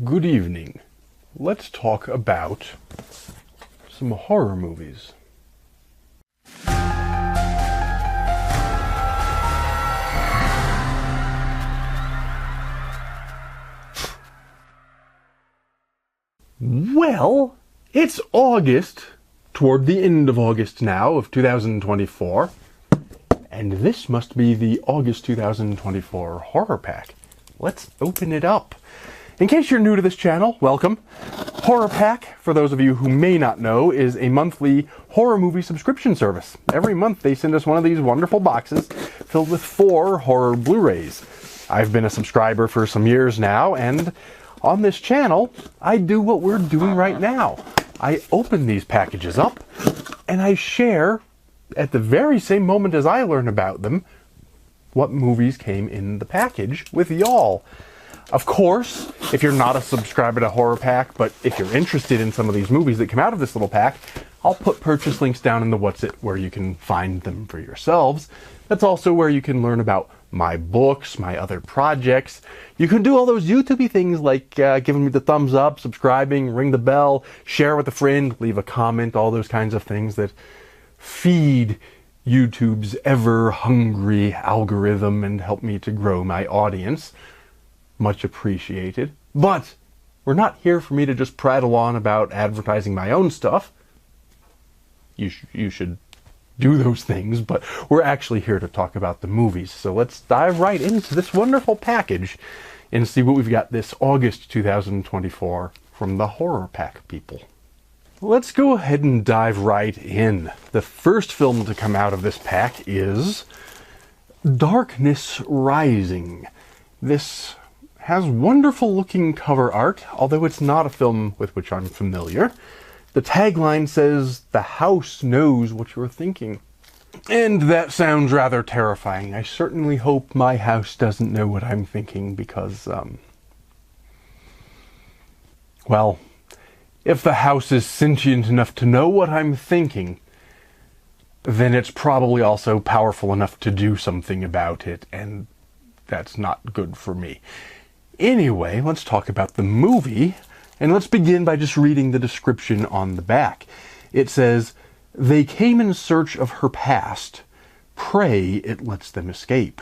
Good evening. Let's talk about some horror movies. Well, it's August, toward the end of August now, of 2024, and this must be the August 2024 Horror Pack. Let's open it up. In case you're new to this channel, welcome. HorrorPack, for those of you who may not know, is a monthly horror movie subscription service. Every month they send us one of these wonderful boxes filled with 4 horror Blu-rays. I've been a subscriber for some years now, and on this channel, I do what we're doing right now. I open these packages up, and I share, at the very same moment as I learn about them, what movies came in the package with y'all. Of course, if you're not a subscriber to HorrorPack, but if you're interested in some of these movies that come out of this little pack, I'll put purchase links down in the What's It where you can find them for yourselves. That's also where you can learn about my books, my other projects. You can do all those YouTube-y things like giving me the thumbs up, subscribing, ring the bell, share with a friend, leave a comment, all those kinds of things that feed YouTube's ever-hungry algorithm and help me to grow my audience. Much appreciated. But we're not here for me to just prattle on about advertising my own stuff. You should do those things, but we're actually here to talk about the movies. So let's dive right into this wonderful package and see what we've got this August 2024 from the HorrorPack people. Let's go ahead and dive right in. The first film to come out of this pack is Darkness Rising. This has wonderful looking cover art, although it's not a film with which I'm familiar. The tagline says, "The house knows what you're thinking." And that sounds rather terrifying. I certainly hope my house doesn't know what I'm thinking because, well, if the house is sentient enough to know what I'm thinking, then it's probably also powerful enough to do something about it, and that's not good for me. Anyway, let's talk about the movie, and let's begin by just reading the description on the back. It says, "They came in search of her past. Pray it lets them escape."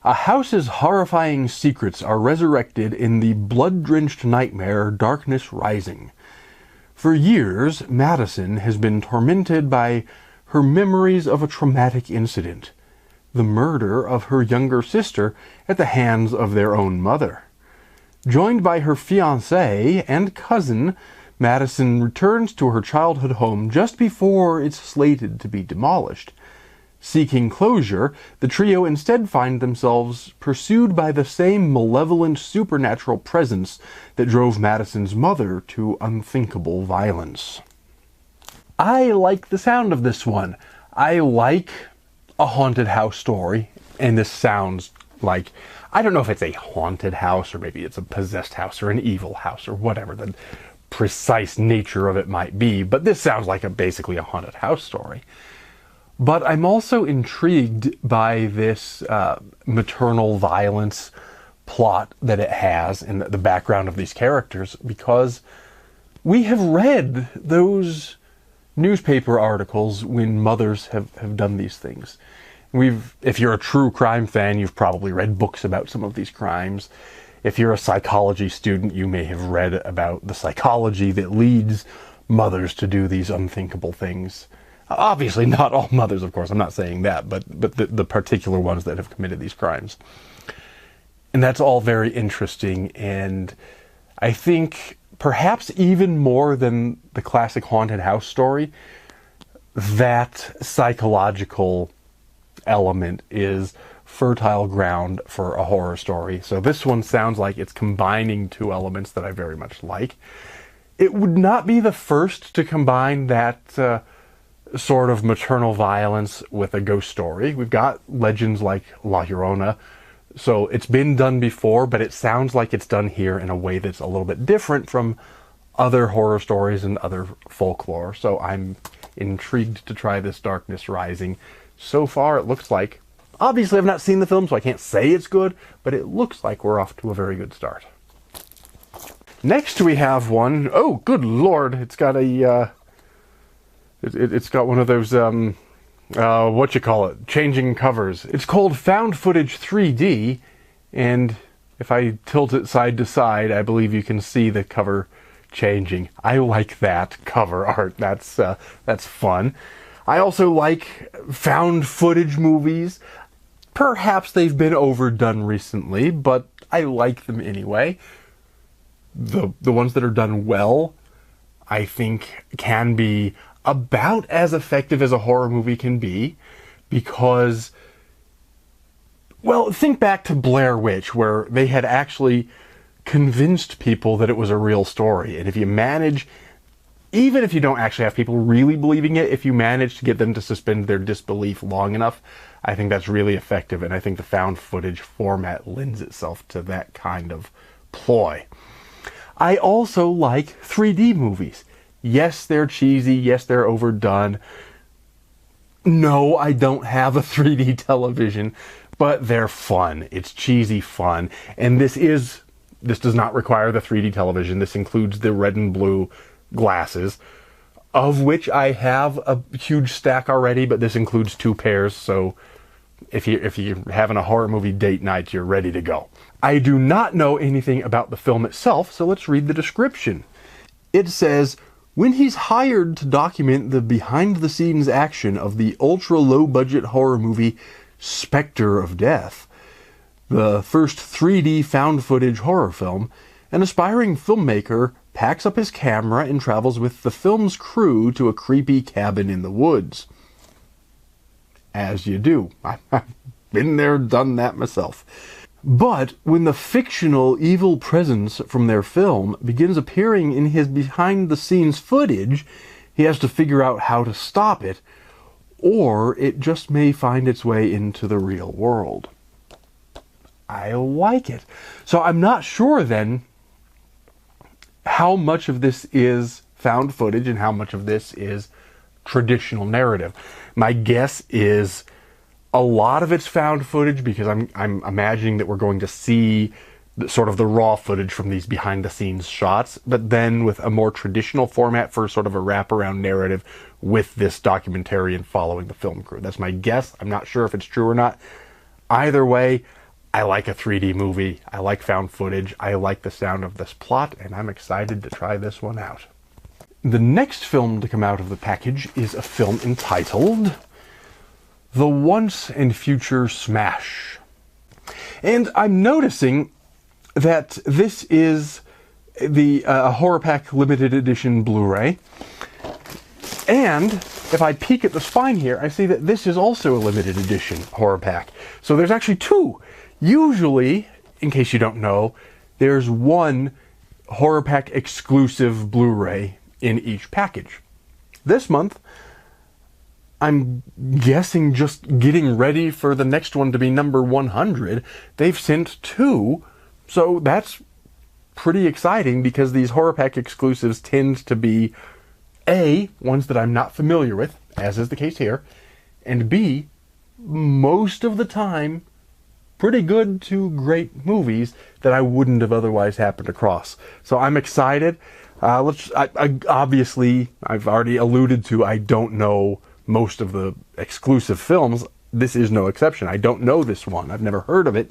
A house's horrifying secrets are resurrected in the blood-drenched nightmare Darkness Rising. For years, Madison has been tormented by her memories of a traumatic incident, the murder of her younger sister at the hands of their own mother. Joined by her fiancé and cousin, Madison returns to her childhood home just before it's slated to be demolished. Seeking closure, the trio instead find themselves pursued by the same malevolent supernatural presence that drove Madison's mother to unthinkable violence. I like the sound of this one. I like a haunted house story, and this sounds like, I don't know if it's a haunted house or maybe it's a possessed house or an evil house or whatever the precise nature of it might be, but this sounds like basically a haunted house story. But I'm also intrigued by this maternal violence plot that it has in the background of these characters, because we have read those newspaper articles when mothers have done these things. If you're a true crime fan, you've probably read books about some of these crimes. If you're a psychology student, you may have read about the psychology that leads mothers to do these unthinkable things. Obviously, not all mothers, of course, I'm not saying that, but the particular ones that have committed these crimes. And that's all very interesting, and I think perhaps even more than the classic haunted house story, that psychological element is fertile ground for a horror story. So this one sounds like it's combining 2 elements that I very much like. It would not be the first to combine that sort of maternal violence with a ghost story. We've got legends like La Llorona, so it's been done before, but it sounds like it's done here in a way that's a little bit different from other horror stories and other folklore. So I'm intrigued to try this Darkness Rising. So far, it looks like, obviously I've not seen the film, so I can't say it's good, but it looks like we're off to a very good start. Next we have one, oh good lord, it's got a, it's got one of those, what you call it, changing covers. It's called Found Footage 3D, and if I tilt it side to side, I believe you can see the cover changing. I like that cover art. That's fun. I also like found footage movies. Perhaps they've been overdone recently, but I like them anyway. The ones that are done well, I think, can be about as effective as a horror movie can be, because, well, think back to Blair Witch, where they had actually convinced people that it was a real story. And if you manage, even if you don't actually have people really believing it, if you manage to get them to suspend their disbelief long enough, I think that's really effective. And I think the found footage format lends itself to that kind of ploy. I also like 3D movies. Yes, they're cheesy. Yes, they're overdone. No, I don't have a 3D television, but they're fun. It's cheesy fun. And this does not require the 3D television. This includes the red and blue glasses, of which I have a huge stack already, but this includes 2 pairs, so if you're having a horror movie date night, you're ready to go. I do not know anything about the film itself, so let's read the description. It says, when he's hired to document the behind-the-scenes action of the ultra-low-budget horror movie Spectre of Death, the first 3D found-footage horror film, an aspiring filmmaker packs up his camera and travels with the film's crew to a creepy cabin in the woods. As you do. I've been there, done that myself. But when the fictional evil presence from their film begins appearing in his behind-the-scenes footage, he has to figure out how to stop it, or it just may find its way into the real world. I like it. So I'm not sure then how much of this is found footage and how much of this is traditional narrative. My guess is a lot of it's found footage, because I'm imagining that we're going to see sort of the raw footage from these behind the scenes shots, but then with a more traditional format for sort of a wraparound narrative with this documentarian following the film crew. That's my guess. I'm not sure if it's true or not. Either way, I like a 3D movie. I like found footage. I like the sound of this plot, and I'm excited to try this one out. The next film to come out of the package is a film entitled The Once and Future Smash. And I'm noticing that this is the HorrorPack limited edition Blu-ray. And if I peek at the spine here, I see that this is also a limited edition HorrorPack. So there's actually 2. Usually, in case you don't know, there's one HorrorPack exclusive Blu-ray in each package. This month, I'm guessing just getting ready for the next one to be number 100, they've sent 2, so that's pretty exciting, because these HorrorPack exclusives tend to be A, ones that I'm not familiar with, as is the case here, and B, most of the time, pretty good to great movies that I wouldn't have otherwise happened across. So I'm excited. Obviously, I've already alluded to, I don't know most of the exclusive films. This is no exception. I don't know this one. I've never heard of it.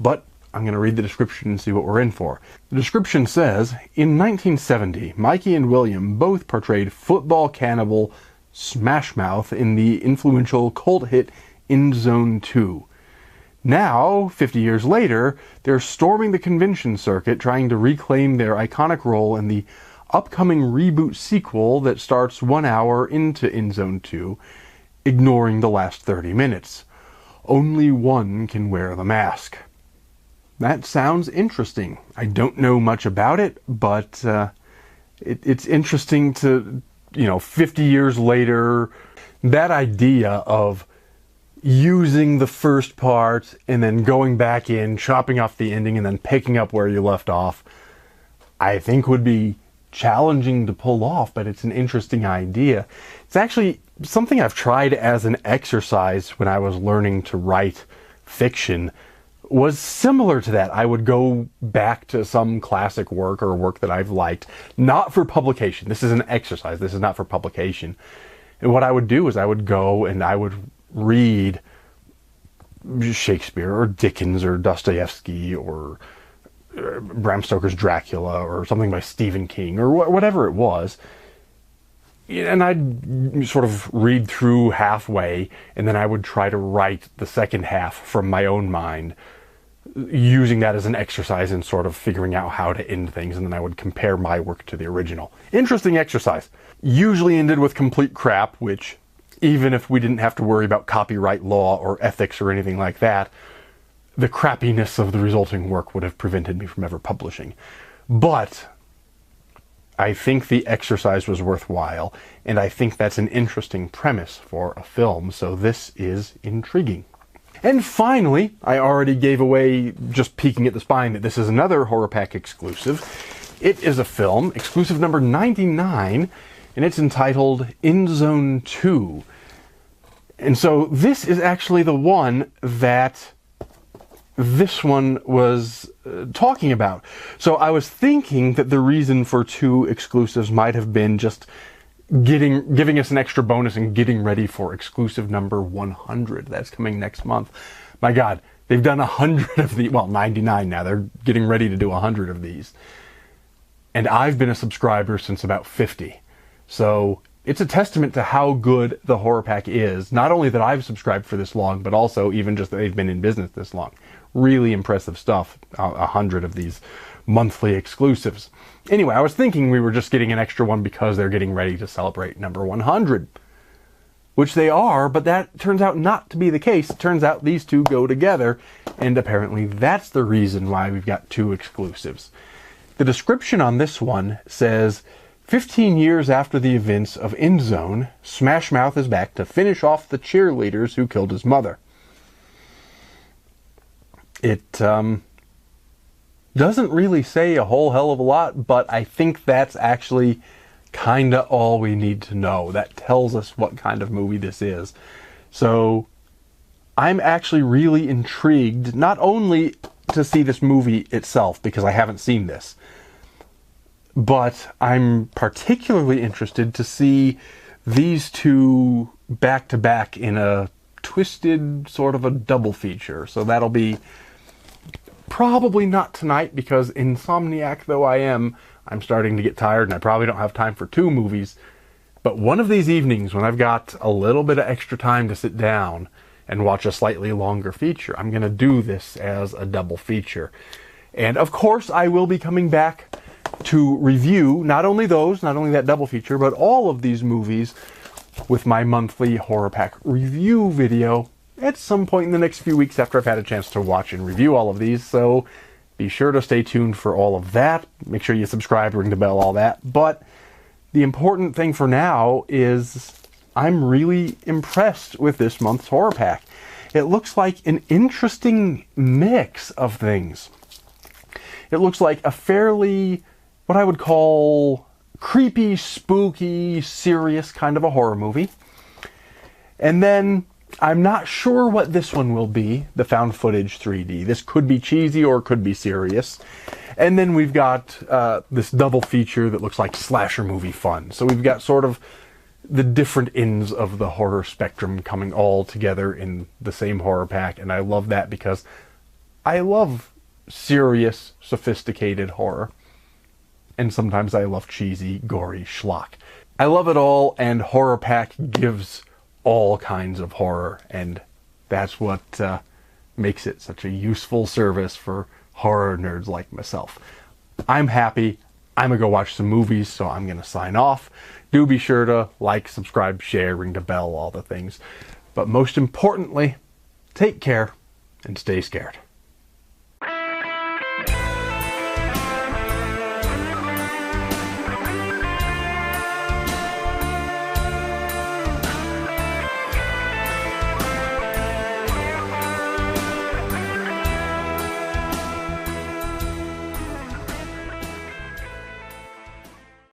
But I'm going to read the description and see what we're in for. The description says, in 1970, Mikey and William both portrayed football cannibal Smash Mouth in the influential cult hit In Zone 2. Now, 50 years later, they're storming the convention circuit trying to reclaim their iconic role in the upcoming reboot sequel that starts 1 hour into In Zone 2, ignoring the last 30 minutes. Only one can wear the mask. That sounds interesting. I don't know much about it, but it's interesting to, 50 years later, that idea of using the first part and then going back in, chopping off the ending, and then picking up where you left off, I think would be challenging to pull off, but it's an interesting idea. It's actually something I've tried as an exercise when I was learning to write fiction, was similar to that. I would go back to some classic work or work that I've liked, not for publication. This is an exercise. This is not for publication. And what I would do is I would go and I would read Shakespeare or Dickens or Dostoevsky or Bram Stoker's Dracula or something by Stephen King or whatever it was. And I'd sort of read through halfway, and then I would try to write the second half from my own mind, using that as an exercise in sort of figuring out how to end things, and then I would compare my work to the original. Interesting exercise. Usually ended with complete crap, which, even if we didn't have to worry about copyright law or ethics or anything like that, the crappiness of the resulting work would have prevented me from ever publishing. But I think the exercise was worthwhile, and I think that's an interesting premise for a film, so this is intriguing. And finally, I already gave away, just peeking at the spine, that this is another HorrorPack exclusive. It is a film, exclusive number 99, and it's entitled In Zone 2. And so this is actually the one that this one was talking about. So I was thinking that the reason for 2 exclusives might have been just giving us an extra bonus and getting ready for exclusive number 100. That's coming next month. My God, they've done 100 of these. Well, 99 now. They're getting ready to do 100 of these. And I've been a subscriber since about 50. So it's a testament to how good the HorrorPack is. Not only that I've subscribed for this long, but also even just that they've been in business this long. Really impressive stuff. 100 of these monthly exclusives. Anyway, I was thinking we were just getting an extra one because they're getting ready to celebrate number 100. Which they are, but that turns out not to be the case. It turns out these two go together, and apparently that's the reason why we've got 2 exclusives. The description on this one says, 15 years after the events of End Zone, Smash Mouth is back to finish off the cheerleaders who killed his mother. It doesn't really say a whole hell of a lot, but I think that's actually kinda all we need to know. That tells us what kind of movie this is. So I'm actually really intrigued, not only to see this movie itself, because I haven't seen this, but I'm particularly interested to see these two back to back in a twisted sort of a double feature. So that'll be probably not tonight, because insomniac though I am, I'm starting to get tired and I probably don't have time for 2 movies. But one of these evenings, when I've got a little bit of extra time to sit down and watch a slightly longer feature, I'm going to do this as a double feature. And of course, I will be coming back to review not only that double feature, but all of these movies with my monthly HorrorPack review video at some point in the next few weeks after I've had a chance to watch and review all of these. So be sure to stay tuned for all of that. Make sure you subscribe, ring the bell, all that. But the important thing for now is I'm really impressed with this month's HorrorPack. It looks like an interesting mix of things. It looks like a fairly, what I would call, creepy, spooky, serious kind of a horror movie. And then I'm not sure what this one will be, the found footage 3D. This could be cheesy or it could be serious. And then we've got this double feature that looks like slasher movie fun. So we've got sort of the different ends of the horror spectrum coming all together in the same HorrorPack. And I love that because I love serious, sophisticated horror. And sometimes I love cheesy, gory schlock. I love it all, and HorrorPack gives all kinds of horror, and that's what makes it such a useful service for horror nerds like myself. I'm happy. I'm gonna go watch some movies, so I'm gonna sign off. Do be sure to like, subscribe, share, ring the bell, all the things. But most importantly, take care and stay scared.